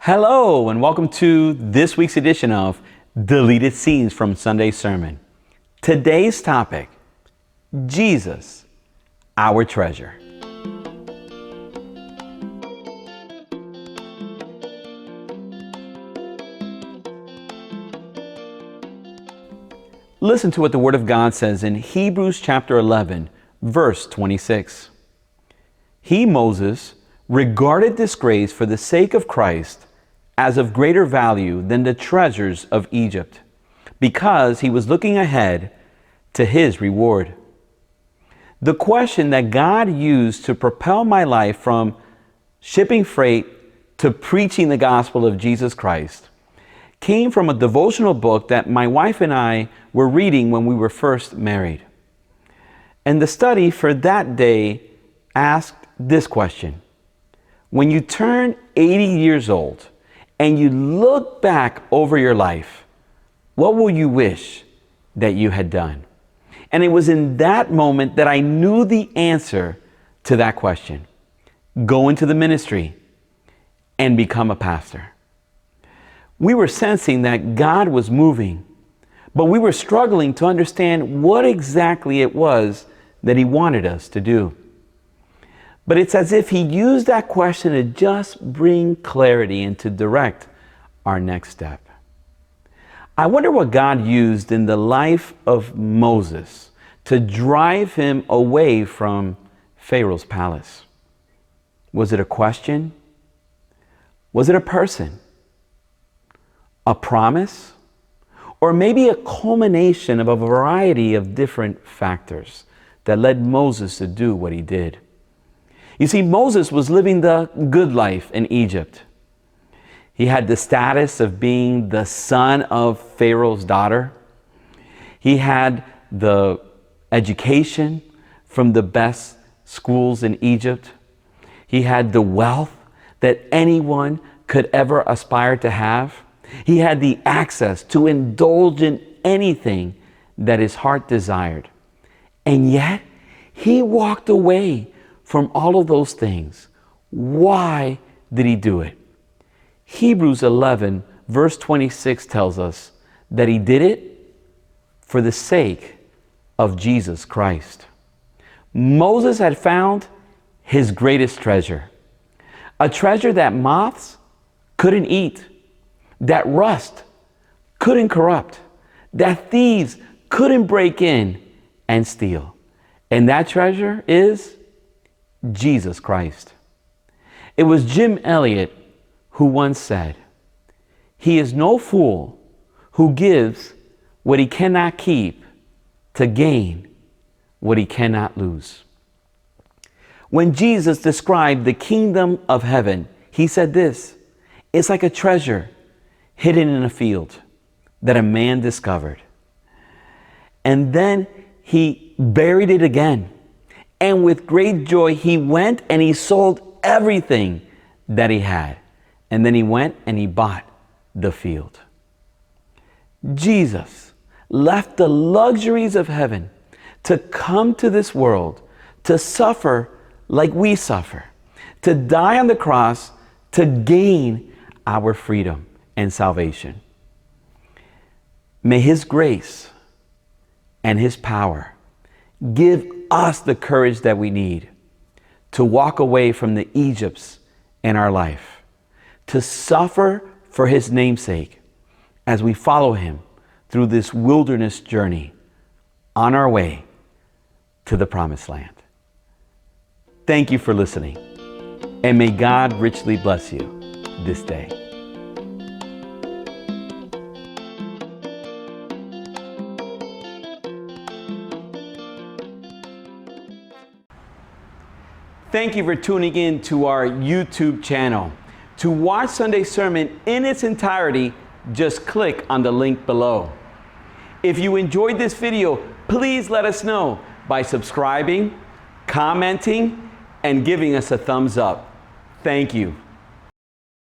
Hello, and welcome to this week's edition of Deleted Scenes from Sunday's Sermon. Today's topic, Jesus, our treasure. Listen to what the Word of God says in Hebrews chapter 11, verse 26. He, Moses, regarded disgrace for the sake of Christ as of greater value than the treasures of Egypt, because he was looking ahead to his reward. The question that God used to propel my life from shipping freight to preaching the gospel of Jesus Christ came from a devotional book that my wife and I were reading when we were first married. And the study for that day asked this question: when you turn 80 years old and you look back over your life, what will you wish that you had done? And it was in that moment that I knew the answer to that question: go into the ministry and become a pastor. We were sensing that God was moving, but we were struggling to understand what exactly it was that He wanted us to do. But it's as if He used that question to just bring clarity and to direct our next step. I wonder what God used in the life of Moses to drive him away from Pharaoh's palace. Was it a question? Was it a person? A promise? Or maybe a culmination of a variety of different factors that led Moses to do what he did? You see, Moses was living the good life in Egypt. He had the status of being the son of Pharaoh's daughter. He had the education from the best schools in Egypt. He had the wealth that anyone could ever aspire to have. He had the access to indulge in anything that his heart desired. And yet, he walked away from all of those things. Why did he do it? Hebrews 11, verse 26 tells us that he did it for the sake of Jesus Christ. Moses had found his greatest treasure, a treasure that moths couldn't eat, that rust couldn't corrupt, that thieves couldn't break in and steal. And that treasure is Jesus Christ. It was Jim Elliot who once said, "He is no fool who gives what he cannot keep to gain what he cannot lose." When Jesus described the kingdom of heaven, he said this: it's like a treasure hidden in a field that a man discovered. And then he buried it again. And with great joy, he went and he sold everything that he had. And then he went and he bought the field. Jesus left the luxuries of heaven to come to this world, to suffer like we suffer, to die on the cross, to gain our freedom and salvation. May His grace and His power give us the courage that we need to walk away from the Egypts in our life, to suffer for His namesake as we follow Him through this wilderness journey on our way to the promised land. Thank you for listening, and may God richly bless you this day. Thank you for tuning in to our YouTube channel. To watch Sunday's sermon in its entirety, just click on the link below. If you enjoyed this video, please let us know by subscribing, commenting, and giving us a thumbs up. Thank you.